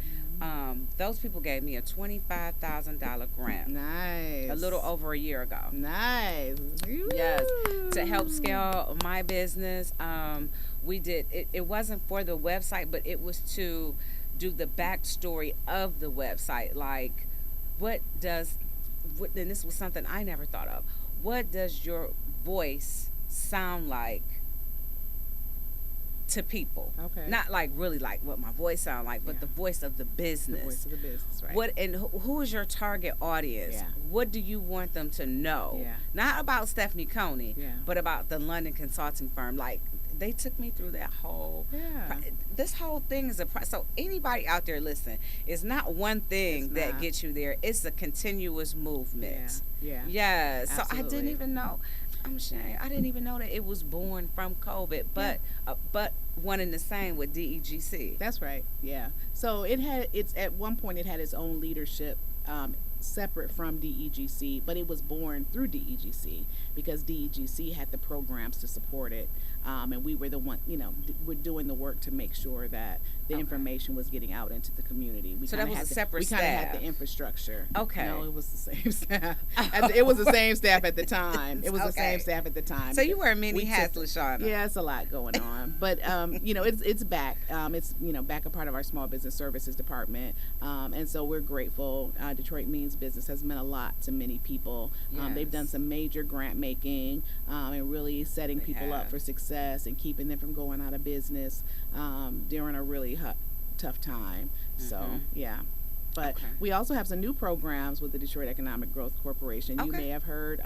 those people gave me a $25,000 grant.
Nice.
A little over a year ago.
Nice.
Yes. To help scale my business. We did, it wasn't for the website, but it was to do the backstory of the website. Like, and this was something I never thought of. What does your voice sound like to people?
Okay.
Not like really like what my voice sound like, but the voice of the business.
The voice of the business, right.
What, and who is your target audience?
Yeah.
What do you want them to know?
Yeah.
Not about Stephanie Coney,
Yeah.
but about the London consulting firm. Like, they took me through that whole this whole thing is so anybody out there listen, it's not one thing that gets you there. It's a continuous movement.
Yeah.
So I didn't even know. I'm ashamed. I didn't even know that it was born from COVID, but one and the same with DEGC.
That's right. Yeah. So it's at one point it had its own leadership separate from DEGC, but it was born through DEGC because DEGC had the programs to support it, and we were the one, we're doing the work to make sure that the information was getting out into the community.
So that was a separate staff.
We kind of had the infrastructure.
Okay.
No, it was the same staff. It was the same staff at the time. It was the same staff at the time.
So you wear many hats, LaShawn.
Yeah, it's a lot going on, but it's back. It's back a part of our Small Business Services Department, and so we're grateful. Detroit Means Business has meant a lot to many people. They've done some major grant making and really setting people up for success and keeping them from going out of business during a really tough time. So yeah. But we also have some new programs with the Detroit Economic Growth Corporation. You may have heard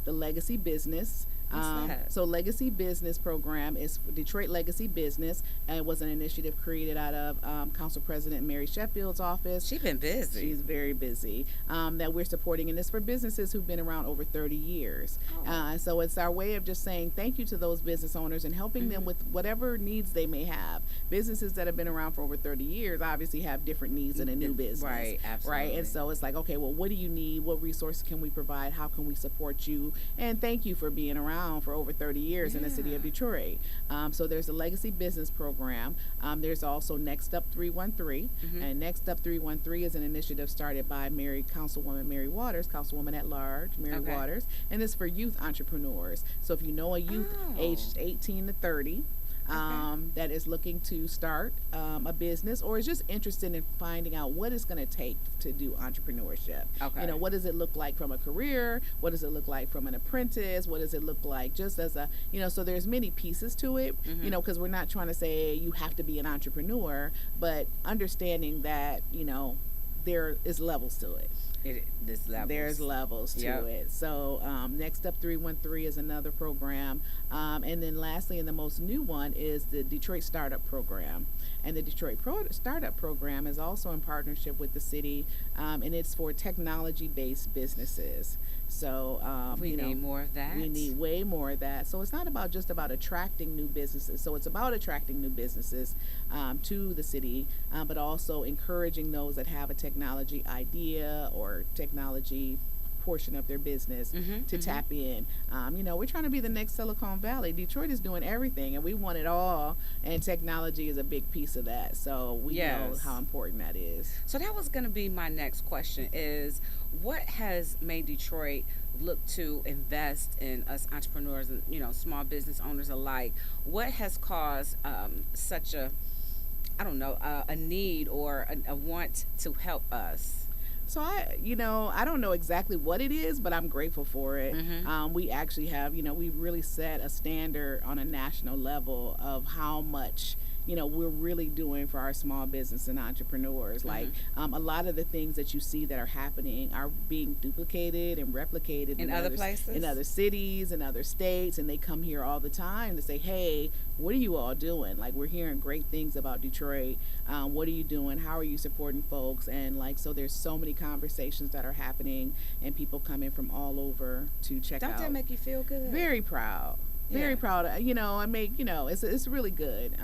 the Legacy Business
What's that?
So Legacy Business Program is Detroit Legacy Business, and it was an initiative created out of Council President Mary Sheffield's office.
She been busy.
She's very busy. That we're supporting, and it's for businesses who've been around over 30 years.
Oh.
So it's our way of just saying thank you to those business owners and helping them with whatever needs they may have. Businesses that have been around for over 30 years obviously have different needs than a new business.
Right, absolutely.
Right. And so it's like, okay, well, what do you need? What resources can we provide? How can we support you? And thank you for being around for over 30 years in the city of Detroit. So there's a Legacy Business Program. There's also Next Up 313. And Next Up 313 is an initiative started by Councilwoman Mary Waters, Councilwoman at Large, Mary Waters. And it's for youth entrepreneurs. So if you know a youth aged 18 to 30, that is looking to start a business or is just interested in finding out what it's going to take to do entrepreneurship.
Okay.
You know, what does it look like from a career? What does it look like from an apprentice? What does it look like just as a, you know, so there's many pieces to it, you know, because we're not trying to say you have to be an entrepreneur, but understanding that, you know, there is levels to it. There's levels to it. So Next Up 313 is another program. And then lastly, and the most new one is the Detroit Startup Program. And the Detroit Startup Program is also in partnership with the city, and it's for technology-based businesses. So
we need more of that.
We need way more of that. So it's not about just about attracting new businesses. So it's about attracting new businesses to the city, but also encouraging those that have a technology idea or technology portion of their business to tap in. You know, we're trying to be the next Silicon Valley. Detroit is doing everything, and we want it all, and technology is a big piece of that. So we know how important that is.
So that was going to be my next question is, what has made Detroit look to invest in us entrepreneurs and, you know, small business owners alike? What has caused such a, I don't know, a need or a want to help us?
So I don't know exactly what it is, but I'm grateful for it. We actually have, you know, we've really set a standard on a national level of how much, you know, we're really doing for our small business and entrepreneurs. Like a lot of the things that you see that are happening are being duplicated and replicated
in other places,
in other cities, in other states, and they come here all the time to say, hey, what are you all doing? Like, we're hearing great things about Detroit. What are you doing? How are you supporting folks? And like, so there's so many conversations that are happening and people coming from all over to check out.
Don't that make you feel good?
Very proud. Very proud. You know, it's really good.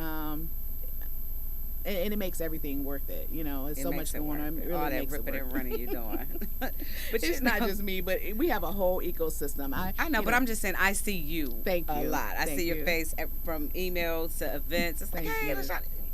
And it makes everything worth it. You know, it's so much going on. It really
all that
makes
ripping and running you're doing.
But it's not just me, but we have a whole ecosystem.
I know, but I'm just saying, I see you a lot. I see your face from emails to events. It's like, hey,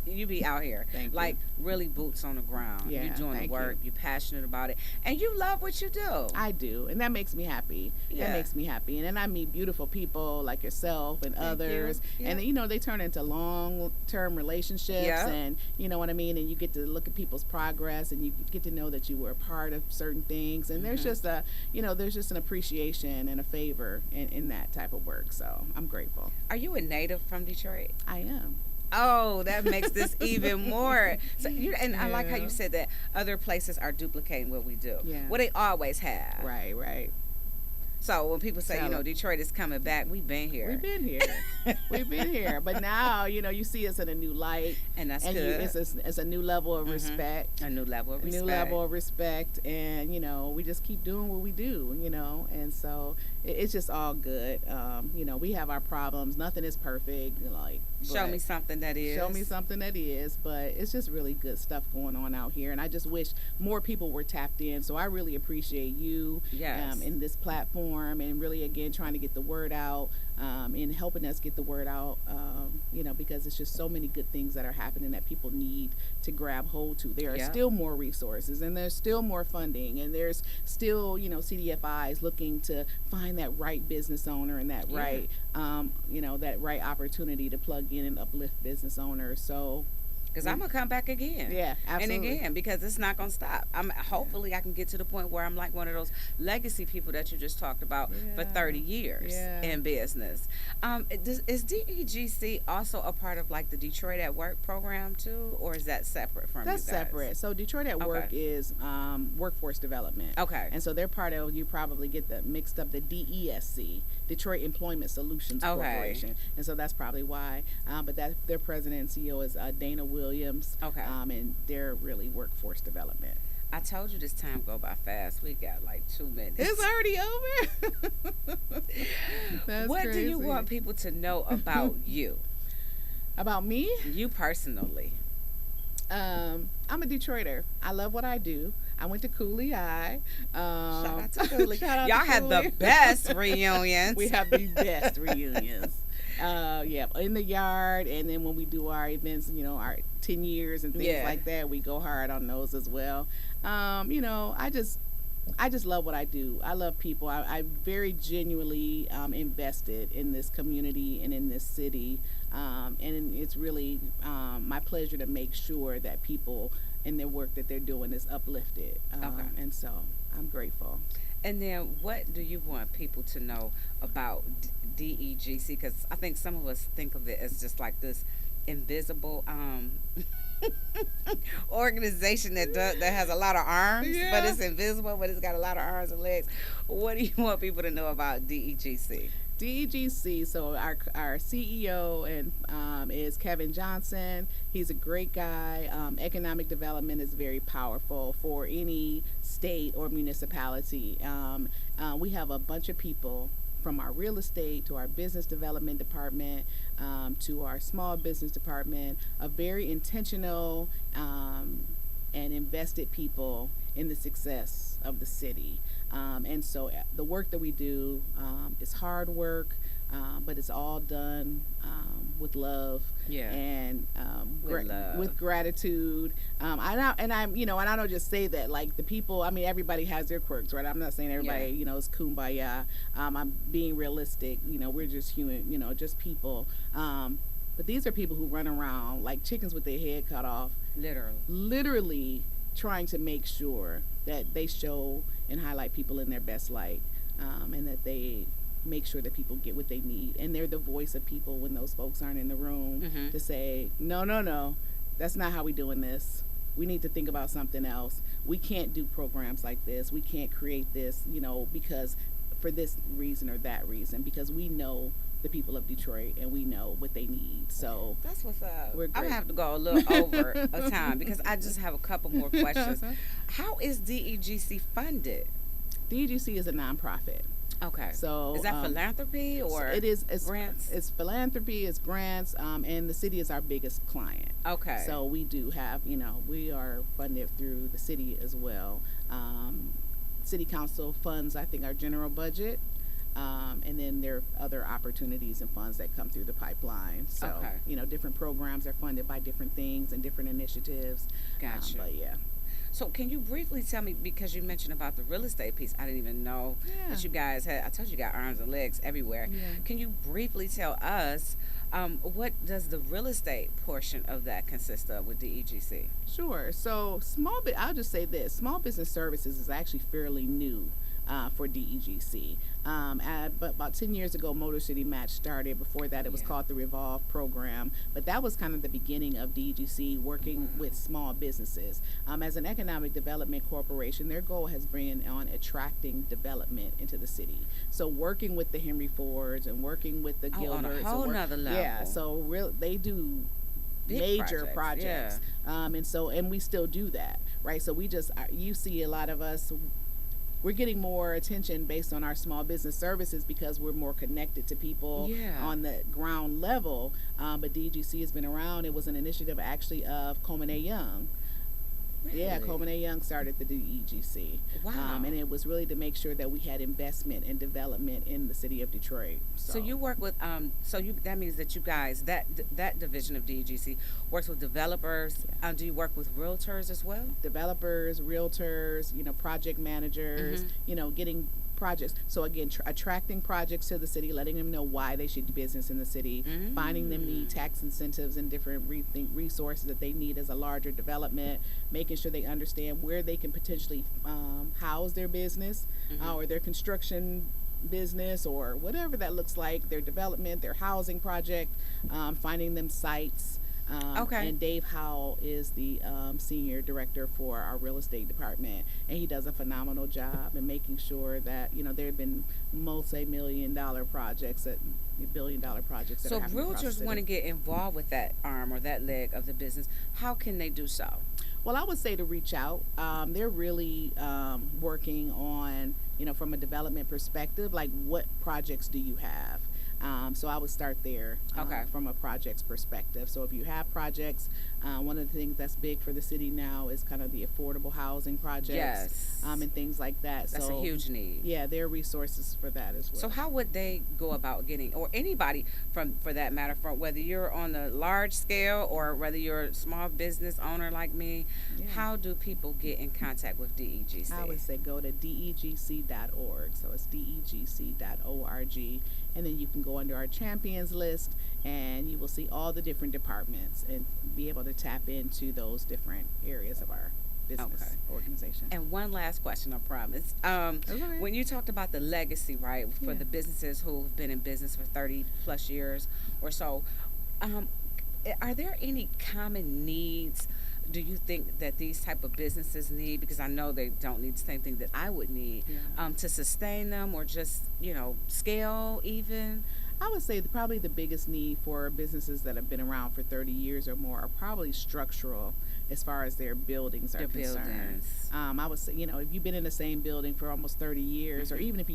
you be out here. Like, really boots on the ground.
Yeah,
you're doing the work. You're passionate about it. And you love what you do.
I do. And that makes me happy. Yeah. That makes me happy. And then I meet beautiful people like yourself and others. And, you know, they turn into long-term relationships. And, you know what I mean? And you get to look at people's progress and you get to know that you were a part of certain things. And there's just there's just an appreciation and a favor in that type of work. So I'm grateful.
Are you a native from Detroit?
I am.
Oh, that makes this even more. So, I like how you said that other places are duplicating what we do.
Yeah.
Well, they always have.
Right.
So when people say, you know, Detroit is coming back, we've been here.
We've been here. But now, you know, you see us in a new light.
And that's good.
It's a new level of respect.
A new level of respect.
And, you know, we just keep doing what we do, you know. And so it's just all good. You know, we have our problems. Nothing is perfect.
Show me something that is.
Show me something that is. But it's just really good stuff going on out here. And I just wish more people were tapped in. So I really appreciate you in this platform. And really, again, trying to get the word out and helping us get the word out, you know, because it's just so many good things that are happening that people need to grab hold to. There are still more resources and there's still more funding and there's still, you know, CDFIs looking to find that right business owner and that right, you know, that right opportunity to plug in and uplift business owners. So
Because I'm gonna come back again
Yeah,
and
absolutely.
again because it's not gonna stop. I'm hopefully I can get to the point where I'm like one of those legacy people that you just talked about for
Yeah.
30 years
Yeah.
in business. Is DEGC also a part of like the Detroit at Work program too, or is that separate from you
That's
guys?
separate. So Detroit at Work
Okay.
is workforce development,
Okay.
and so they're part of. You probably get the mixed up the DESC, Detroit Employment Solutions
Okay.
Corporation, and so that's probably why. But that their president and CEO is Dana Williams,
Okay.
and they're really workforce development.
I told you this time go by fast. We got like 2 minutes.
It's already over. That's
What do you
crazy.
want people to know about you?
About me?
You personally.
I'm a Detroiter. I love what I do. I went to Cooley High.
Shout out to Cooley.
Shout out
Y'all
to
had the
Cooley.
best reunions.
We have the best reunions. Yeah, in the yard, and then when we do our events, our 10 years and things
Yeah.
like that, we go hard on those as well. I just love what I do. I love people. I very genuinely invested in this community and in this city, and it's really my pleasure to make sure that people in their work that they're doing is uplifted.
Okay.
And so I'm grateful.
And then what do you want people to know about DEGC? Because I think some of us think of it as just like this invisible organization that has a lot of arms, but
Yeah.
it's invisible, but it's got a lot of arms and legs. What do you want people to know about DEGC?
DEGC. So our CEO and is Kevin Johnson. He's a great guy. Economic development is very powerful for any state or municipality. We have a bunch of people from our real estate to our business development department to our small business department, a very intentional and invested people in the success of the city. And so the work that we do is hard work, but it's all done with love
Yeah.
and
With love.
with gratitude. And I don't just say that. Like the people, I mean, everybody has their quirks, right? I'm not saying everybody, is kumbaya. I'm being realistic. We're just human. Just people. But these are people who run around like chickens with their head cut off,
Literally.
literally trying to make sure that they show and highlight people in their best light, and that they make sure that people get what they need. And they're the voice of people when those folks aren't in the room
Mm-hmm.
to say, no, no, no, that's not how we doing this. We need to think about something else. We can't do programs like this. We can't create this, because for this reason or that reason, because we know the people of Detroit and we know what they need. So
That's what's up.
We're
I'm
great.
gonna have to go a little over a time because I just have a couple more questions. How is DEGC funded?
DGC is a nonprofit.
Okay.
So
Is that philanthropy or
it is
grants?
It's philanthropy, it's grants, and the city is our biggest client.
Okay.
So we do have, we are funded through the city as well. City council funds, I think, our general budget, and then there are other opportunities and funds that come through the pipeline. So
Okay.
Different programs are funded by different things and different initiatives.
Gotcha.
But yeah.
So can you briefly tell me, because you mentioned about the real estate piece, I didn't even know
Yeah.
that you guys had, I told you got arms and legs everywhere.
Yeah.
Can you briefly tell us what does the real estate portion of that consist of with DEGC?
Sure. So I'll just say this: small business services is actually fairly new for DEGC. But about 10 years ago, Motor City Match started. Before that, it was
Yeah.
called the Revolve program. But that was kind of the beginning of DEGC working with small businesses. As an economic development corporation, their goal has been on attracting development into the city. So working with the Henry Fords and working with the
Oh,
Gilberts.
on a
and
whole nother level.
Yeah. So they do
Big
major
projects,
projects. And we still do that, right? So you see a lot of us, we're getting more attention based on our small business services because we're more connected to people
Yeah.
on the ground level. But DGC has been around. It was an initiative actually of Coleman A. Young. Yeah,
Really?
Coleman A. Young started the DEGC.
Wow.
And it was really to make sure that we had investment and development in the city of Detroit.
So you work with that means that you guys that division of DEGC works with developers.
Yeah.
Do you work with realtors as well?
Developers, realtors, project managers,
Mhm.
getting projects. So again, attracting projects to the city, letting them know why they should do business in the city, finding them the
Mm.
tax incentives and different resources that they need as a larger development, making sure they understand where they can potentially house their business
Mhm.
or their construction business or whatever that looks like, their development, their housing project, finding them sites.
Okay.
And Dave Howell is the senior director for our real estate department, and he does a phenomenal job in making sure that there have been multi-million-dollar projects, that billion-dollar projects that are
So if
happening across the
realtors want
city.
to get involved with that arm or that leg of the business, how can they do so?
Well, I would say to reach out. They're really working on, from a development perspective, like what projects do you have? So I would start there
Okay.
from a projects perspective. So if you have projects, one of the things that's big for the city now is kind of the affordable housing projects
Yes.
and things like that.
That's a
So
huge need.
yeah, there are resources for that as
So
well.
how would they go about getting, or anybody from for that matter, from whether you're on the large scale or whether you're a small business owner like me,
Yeah.
how do people get in contact with
I
DEGC?
would say go to degc.org. So it's degc.org. And then you can go under our champions list and you will see all the different departments and be able to tap into those different areas of our
Okay.
business organization.
And one last question, I promise.
Okay.
When you talked about the legacy, right, for
Yeah.
the businesses who've been in business for 30 plus years or so, um, are there any common needs do you think that these type of businesses need, because I know they don't need the same thing that I would need,
Yeah.
to sustain them or just scale even?
I would say probably the biggest need for businesses that have been around for 30 years or more are probably structural as far as their buildings are
Their
concerned.
buildings.
I would say, if you've been in the same building for almost 30 years, or
Hmm.
even if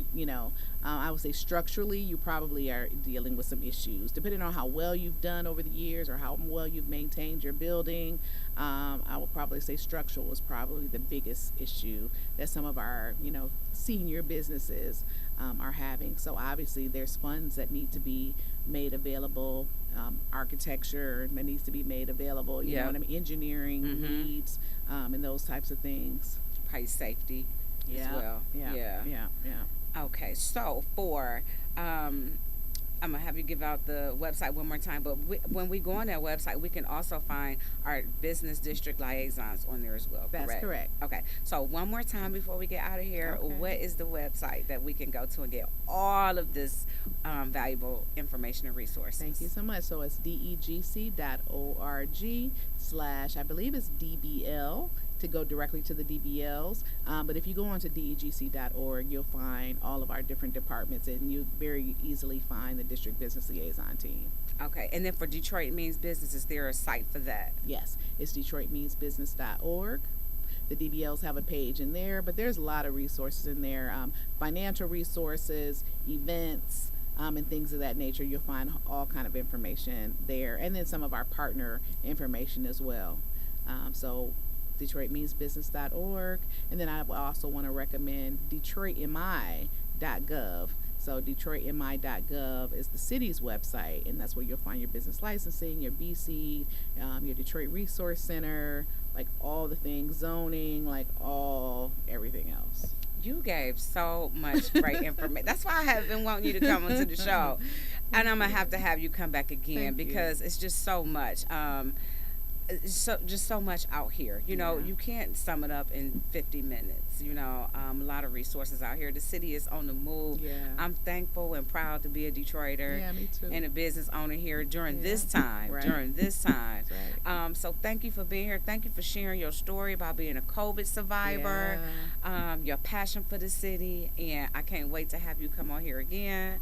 I would say structurally, you probably are dealing with some issues. Depending on how well you've done over the years or how well you've maintained your building, I would probably say structural is probably the biggest issue that some of our, senior businesses are having. So obviously, there's funds that need to be made available, architecture that needs to be made available. You know
Yep.
what I mean? Engineering
Hmm.
needs, and those types of things.
Probably safety as
Yeah,
well.
yeah,
Yeah.
yeah, yeah.
Okay, so for I'm gonna have you give out the website one more time. But when we go on that website, we can also find our business district liaisons on there as well.
That's
Correct?
correct.
Okay. So one more time before we get out of here,
Okay.
what is the website that we can go to and get all of this valuable information and
Thank you
resources?
so much. So it's degc.org slash, I believe it's DBL to go directly to the DBLs. But if you go onto degc.org, you'll find all of our different departments and you very easily find the district business liaison team.
Okay. And then for Detroit Means Business, is there a site for that?
Yes, it's detroitmeansbusiness.org. The DBLs have a page in there, but there's a lot of resources in there, financial resources, events, and things of that nature. You'll find all kind of information there, and then some of our partner information as well. So detroitmeansbusiness.org, and then I also want to recommend detroitmi.gov. So detroitmi.gov is the city's website, and that's where you'll find your business licensing, your BC, your Detroit Resource Center, like all the things, zoning, like everything else.
You gave so much great information. That's why I have been wanting you to come onto the show. And I'm going to have you come back again
Thank you.
because it's just so much. Just so much out here.
Yeah.
You can't sum it up in 50 minutes. A lot of resources out here. The city is on the move.
Yeah.
I'm thankful and proud to be a Detroiter
Yeah, me too.
and a business owner here during
Yeah.
this time.
Right.
During this time.
That's right.
So thank you for being here. Thank you for sharing your story about being a COVID survivor, your passion for the city, and I can't wait to have you come on here again.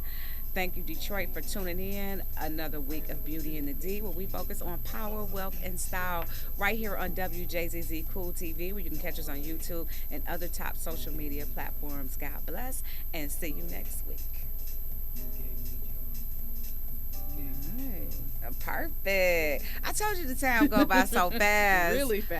Thank you, Detroit, for tuning in. Another week of Beauty in the D, where we focus on power, wealth, and style right here on WJZZ Cool TV, where you can catch us on YouTube and other top social media platforms. God bless, and see you next week.
Nice.
Perfect. I told you the time go by so fast.
Really fast.